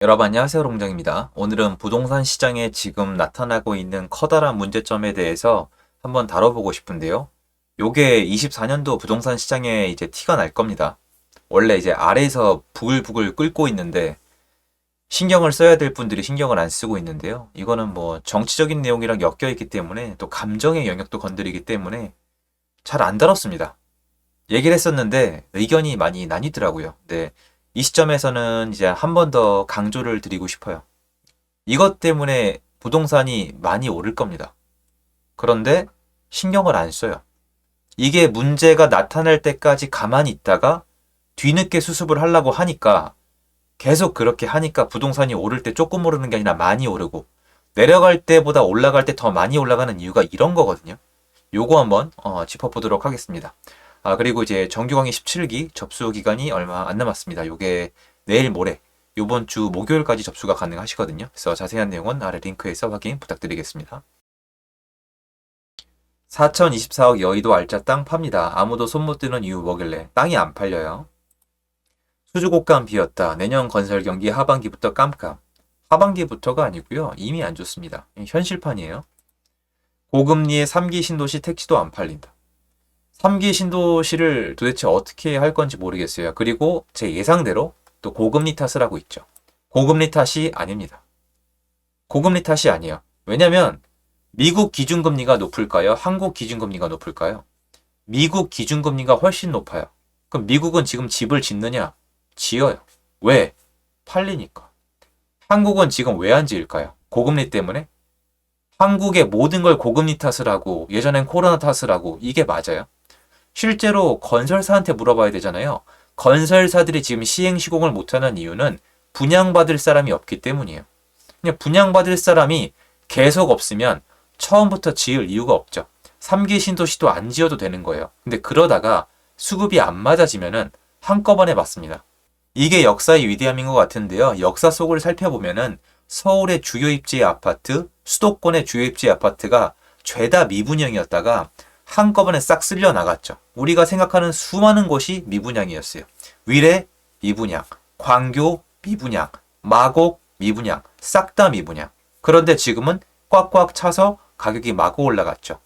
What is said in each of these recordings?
여러분 안녕하세요. 롱장입니다. 오늘은 부동산 시장에 지금 나타나고 있는 커다란 문제점에 대해서 한번 다뤄보고 싶은데요. 요게 24년도 부동산 시장에 이제 티가 날 겁니다. 원래 이제 아래에서 부글부글 끓고 있는데 신경을 써야 될 분들이 신경을 안 쓰고 있는데요. 이거는 뭐 정치적인 내용이랑 엮여 있기 때문에 또 감정의 영역도 건드리기 때문에 잘 안 다뤘습니다. 얘기를 했었는데 의견이 많이 나뉘더라고요. 네. 이 시점에서는 이제 한 번 더 강조를 드리고 싶어요. 이것 때문에 부동산이 많이 오를 겁니다. 그런데 신경을 안 써요. 이게 문제가 나타날 때까지 가만히 있다가 뒤늦게 수습을 하려고 하니까 계속 그렇게 하니까 부동산이 오를 때 조금 오르는 게 아니라 많이 오르고 내려갈 때보다 올라갈 때 더 많이 올라가는 이유가 이런 거거든요. 요거 한번 짚어보도록 하겠습니다. 그리고 이제 정규강의 17기 접수 기간이 얼마 안 남았습니다. 요게 내일 모레 요번 주 목요일까지 접수가 가능하시거든요. 그래서 자세한 내용은 아래 링크에서 확인 부탁드리겠습니다. 4,024억 여의도 알짜 땅 팝니다. 아무도 손 못 드는 이유 뭐길래 땅이 안 팔려요? 수주곡감 비었다. 내년 건설 경기 하반기부터 깜깜. 하반기부터가 아니고요. 이미 안 좋습니다. 현실판이에요. 고금리의 3기 신도시 택지도 안 팔린다. 3기 신도시를 도대체 어떻게 할 건지 모르겠어요. 그리고 제 예상대로 또 고금리 탓을 하고 있죠. 고금리 탓이 아닙니다. 고금리 탓이 아니에요. 왜냐면 미국 기준금리가 높을까요? 한국 기준금리가 높을까요? 미국 기준금리가 훨씬 높아요. 그럼 미국은 지금 집을 짓느냐? 지어요. 왜? 팔리니까. 한국은 지금 왜 안 지을까요? 고금리 때문에? 한국의 모든 걸 고금리 탓을 하고 예전엔 코로나 탓을 하고 이게 맞아요? 실제로 건설사한테 물어봐야 되잖아요. 건설사들이 지금 시행시공을 못하는 이유는 분양받을 사람이 없기 때문이에요. 그냥 분양받을 사람이 계속 없으면 처음부터 지을 이유가 없죠. 3기 신도시도 안 지어도 되는 거예요. 근데 그러다가 수급이 안 맞아지면은 한꺼번에 맞습니다. 이게 역사의 위대함인 것 같은데요. 역사 속을 살펴보면은 서울의 주요 입지의 아파트, 수도권의 주요 입지의 아파트가 죄다 미분양이었다가 한꺼번에 싹 쓸려 나갔죠. 우리가 생각하는 수많은 곳이 미분양이었어요. 위례 미분양, 광교 미분양, 마곡 미분양, 싹 다 미분양. 그런데 지금은 꽉꽉 차서 가격이 마구 올라갔죠.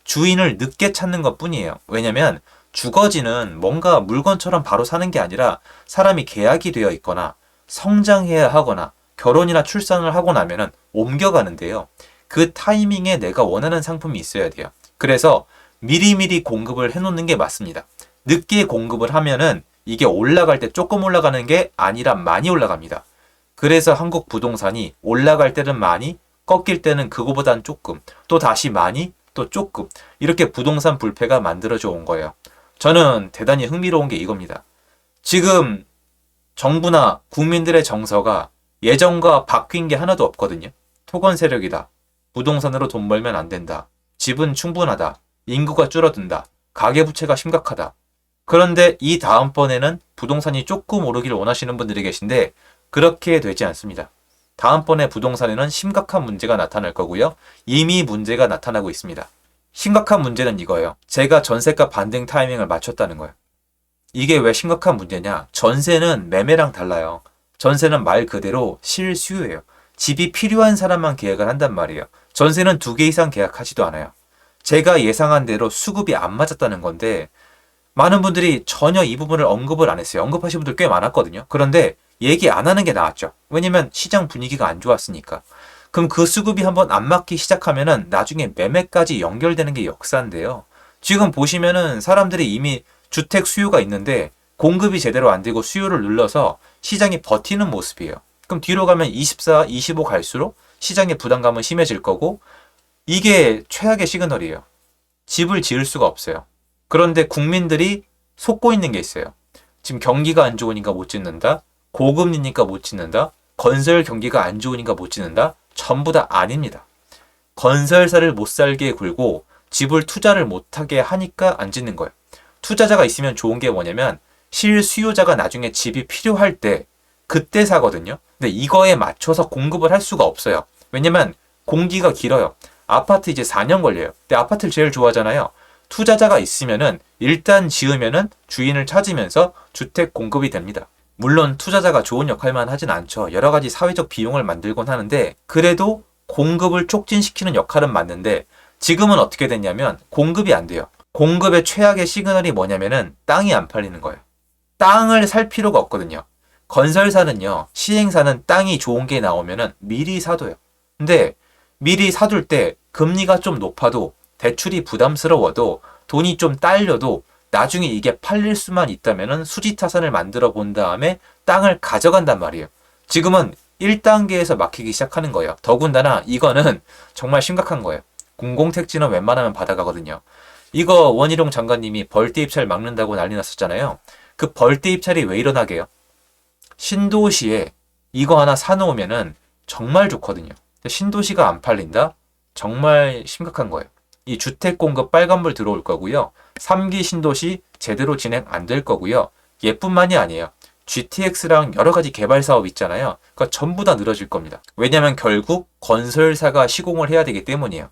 주인을 늦게 찾는 것 뿐이에요. 왜냐면 주거지는 뭔가 물건처럼 바로 사는 게 아니라 사람이 계약이 되어 있거나 성장해야 하거나 결혼이나 출산을 하고 나면은 옮겨가는데요. 그 타이밍에 내가 원하는 상품이 있어야 돼요. 그래서 미리미리 공급을 해놓는 게 맞습니다. 늦게 공급을 하면은 이게 올라갈 때 조금 올라가는 게 아니라 많이 올라갑니다. 그래서 한국 부동산이 올라갈 때는 많이, 꺾일 때는 그거보단 조금, 또 다시 많이, 또 조금 이렇게 부동산 불패가 만들어져 온 거예요. 저는 대단히 흥미로운 게 이겁니다. 지금 정부나 국민들의 정서가 예전과 바뀐 게 하나도 없거든요. 토건 세력이다. 부동산으로 돈 벌면 안 된다. 집은 충분하다. 인구가 줄어든다. 가계부채가 심각하다. 그런데 이 다음번에는 부동산이 조금 오르기를 원하시는 분들이 계신데 그렇게 되지 않습니다. 다음번에 부동산에는 심각한 문제가 나타날 거고요. 이미 문제가 나타나고 있습니다. 심각한 문제는 이거예요. 제가 전세가 반등 타이밍을 맞췄다는 거예요. 이게 왜 심각한 문제냐? 전세는 매매랑 달라요. 전세는 말 그대로 실수요예요. 집이 필요한 사람만 계약을 한단 말이에요. 전세는 2개 이상 계약하지도 않아요. 제가 예상한 대로 수급이 안 맞았다는 건데 많은 분들이 전혀 이 부분을 언급을 안 했어요. 언급하신 분들 꽤 많았거든요. 그런데 얘기 안 하는 게 나았죠. 왜냐면 시장 분위기가 안 좋았으니까. 그럼 그 수급이 한번 안 맞기 시작하면은 나중에 매매까지 연결되는 게 역사인데요. 지금 보시면은 사람들이 이미 주택 수요가 있는데 공급이 제대로 안 되고 수요를 눌러서 시장이 버티는 모습이에요. 그럼 뒤로 가면 24, 25 갈수록 시장의 부담감은 심해질 거고 이게 최악의 시그널이에요. 집을 지을 수가 없어요. 그런데 국민들이 속고 있는 게 있어요. 지금 경기가 안 좋으니까 못 짓는다. 고금리니까 못 짓는다. 건설 경기가 안 좋으니까 못 짓는다. 전부 다 아닙니다. 건설사를 못 살게 굴고 집을 투자를 못하게 하니까 안 짓는 거예요. 투자자가 있으면 좋은 게 뭐냐면 실수요자가 나중에 집이 필요할 때 그때 사거든요. 근데 이거에 맞춰서 공급을 할 수가 없어요. 왜냐면 공기가 길어요. 아파트 이제 4년 걸려요. 근데 아파트를 제일 좋아하잖아요. 투자자가 있으면은 일단 지으면은 주인을 찾으면서 주택 공급이 됩니다. 물론 투자자가 좋은 역할만 하진 않죠. 여러 가지 사회적 비용을 만들곤 하는데 그래도 공급을 촉진시키는 역할은 맞는데 지금은 어떻게 됐냐면 공급이 안 돼요. 공급의 최악의 시그널이 뭐냐면은 땅이 안 팔리는 거예요. 땅을 살 필요가 없거든요. 건설사는요, 시행사는 땅이 좋은 게 나오면은 미리 사둬요. 근데 미리 사둘 때 금리가 좀 높아도 대출이 부담스러워도 돈이 좀 딸려도 나중에 이게 팔릴 수만 있다면은 수지타산을 만들어 본 다음에 땅을 가져간단 말이에요. 지금은 1단계에서 막히기 시작하는 거예요. 더군다나 이거는 정말 심각한 거예요. 공공택지는 웬만하면 받아가거든요. 이거 원희룡 장관님이 벌떼 입찰 막는다고 난리 났었잖아요. 그 벌떼 입찰이 왜 일어나게요? 신도시에 이거 하나 사놓으면은 정말 좋거든요. 근데 신도시가 안 팔린다? 정말 심각한 거예요. 이 주택 공급 빨간불 들어올 거고요. 3기 신도시 제대로 진행 안 될 거고요. 얘뿐만이 아니에요. GTX랑 여러 가지 개발 사업 있잖아요. 그거 전부 다 늘어질 겁니다. 왜냐면 결국 건설사가 시공을 해야 되기 때문이에요.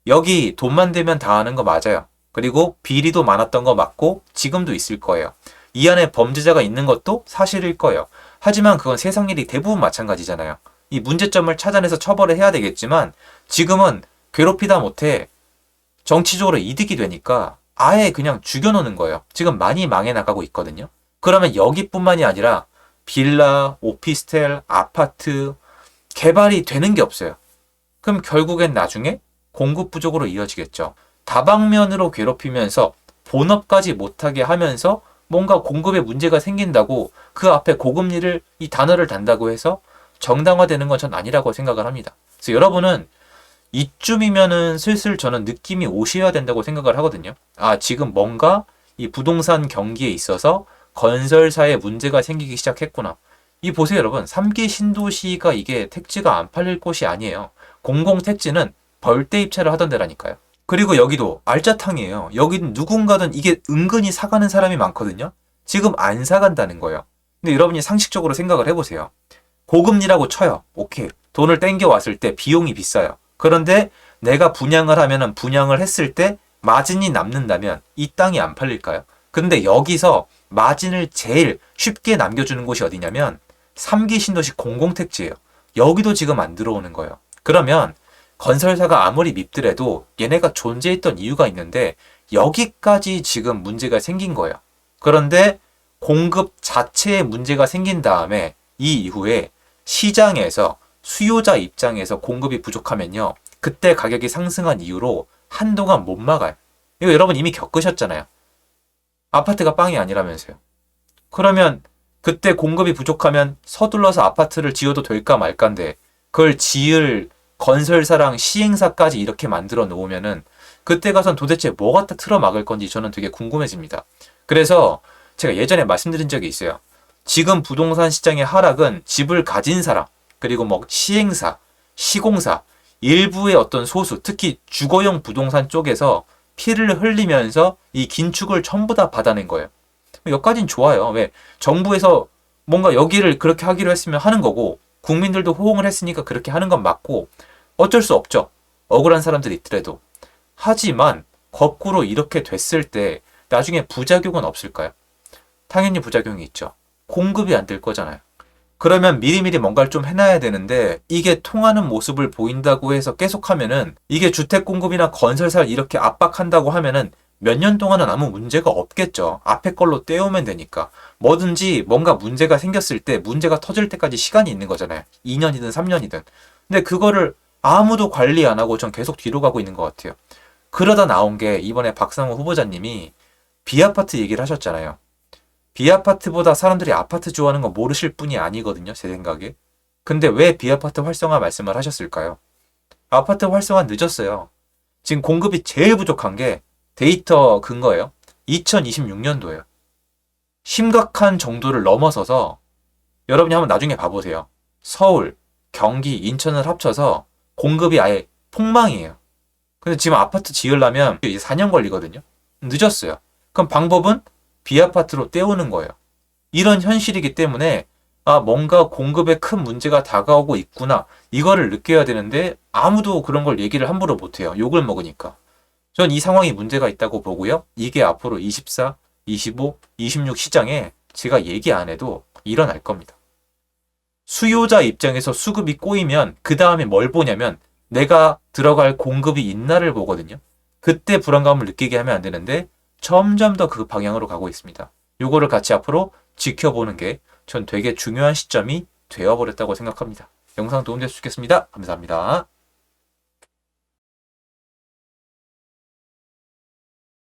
여기 돈만 되면 다 하는 거 맞아요. 그리고 비리도 많았던 거 맞고 지금도 있을 거예요. 이 안에 범죄자가 있는 것도 사실일 거예요. 하지만 그건 세상 일이 대부분 마찬가지잖아요. 이 문제점을 찾아내서 처벌을 해야 되겠지만 지금은 괴롭히다 못해 정치적으로 이득이 되니까 아예 그냥 죽여놓는 거예요. 지금 많이 망해 나가고 있거든요. 그러면 여기뿐만이 아니라 빌라, 오피스텔, 아파트 개발이 되는 게 없어요. 그럼 결국엔 나중에 공급 부족으로 이어지겠죠. 다방면으로 괴롭히면서 본업까지 못하게 하면서 뭔가 공급에 문제가 생긴다고 그 앞에 고금리를 이 단어를 단다고 해서 정당화되는 건 전 아니라고 생각을 합니다. 그래서 여러분은 이쯤이면은 슬슬 저는 느낌이 오셔야 된다고 생각을 하거든요. 아, 지금 뭔가 이 부동산 경기에 있어서 건설사에 문제가 생기기 시작했구나. 이 보세요, 여러분. 3기 신도시가 이게 택지가 안 팔릴 곳이 아니에요. 공공택지는 벌떼 입찰을 하던 데라니까요. 그리고 여기도 알짜탕이에요. 여기는 누군가든 이게 은근히 사가는 사람이 많거든요. 지금 안 사간다는 거예요. 근데 여러분이 상식적으로 생각을 해보세요. 고금리라고 쳐요. 오케이. 돈을 땡겨왔을 때 비용이 비싸요. 그런데 내가 분양을 하면은 분양을 했을 때 마진이 남는다면 이 땅이 안 팔릴까요? 근데 여기서 마진을 제일 쉽게 남겨주는 곳이 어디냐면 3기 신도시 공공택지예요. 여기도 지금 안 들어오는 거예요. 그러면 건설사가 아무리 밉더라도 얘네가 존재했던 이유가 있는데 여기까지 지금 문제가 생긴 거예요. 그런데 공급 자체에 문제가 생긴 다음에 이 이후에 시장에서 수요자 입장에서 공급이 부족하면요. 그때 가격이 상승한 이유로 한동안 못 막아요. 이거 여러분 이미 겪으셨잖아요. 아파트가 빵이 아니라면서요. 그러면 그때 공급이 부족하면 서둘러서 아파트를 지어도 될까 말까인데 그걸 지을 건설사랑 시행사까지 이렇게 만들어 놓으면은 그때 가선 도대체 뭐 갖다 틀어 막을 건지 저는 되게 궁금해집니다. 그래서 제가 예전에 말씀드린 적이 있어요. 지금 부동산 시장의 하락은 집을 가진 사람, 그리고 뭐 시행사, 시공사, 일부의 어떤 소수, 특히 주거용 부동산 쪽에서 피를 흘리면서 이 긴축을 전부 다 받아낸 거예요. 여기까지는 좋아요. 왜? 정부에서 뭔가 여기를 그렇게 하기로 했으면 하는 거고 국민들도 호응을 했으니까 그렇게 하는 건 맞고 어쩔 수 없죠. 억울한 사람들이 있더라도. 하지만 거꾸로 이렇게 됐을 때 나중에 부작용은 없을까요? 당연히 부작용이 있죠. 공급이 안 될 거잖아요. 그러면 미리미리 뭔가를 좀 해놔야 되는데 이게 통하는 모습을 보인다고 해서 계속하면은 이게 주택 공급이나 건설사를 이렇게 압박한다고 하면은 몇 년 동안은 아무 문제가 없겠죠. 앞에 걸로 떼우면 되니까. 뭐든지 뭔가 문제가 생겼을 때 문제가 터질 때까지 시간이 있는 거잖아요. 2년이든 3년이든. 근데 그거를 아무도 관리 안 하고 전 계속 뒤로 가고 있는 것 같아요. 그러다 나온 게 이번에 박상호 후보자님이 비아파트 얘기를 하셨잖아요. 비아파트보다 사람들이 아파트 좋아하는 거 모르실 분이 아니거든요. 제 생각에. 근데 왜 비아파트 활성화 말씀을 하셨을까요? 아파트 활성화 늦었어요. 지금 공급이 제일 부족한 게 데이터 근거예요. 2026년도예요. 심각한 정도를 넘어서서 여러분이 한번 나중에 봐보세요. 서울, 경기, 인천을 합쳐서 공급이 아예 폭망이에요. 근데 지금 아파트 지으려면 이제 4년 걸리거든요. 늦었어요. 그럼 방법은 비아파트로 때우는 거예요. 이런 현실이기 때문에 아, 뭔가 공급에 큰 문제가 다가오고 있구나. 이거를 느껴야 되는데 아무도 그런 걸 얘기를 함부로 못해요. 욕을 먹으니까. 전 이 상황이 문제가 있다고 보고요. 이게 앞으로 24, 25, 26 시장에 제가 얘기 안 해도 일어날 겁니다. 수요자 입장에서 수급이 꼬이면 그 다음에 뭘 보냐면 내가 들어갈 공급이 있나를 보거든요. 그때 불안감을 느끼게 하면 안 되는데 점점 더 그 방향으로 가고 있습니다. 요거를 같이 앞으로 지켜보는 게 전 되게 중요한 시점이 되어버렸다고 생각합니다. 영상 도움되셨겠습니다. 감사합니다.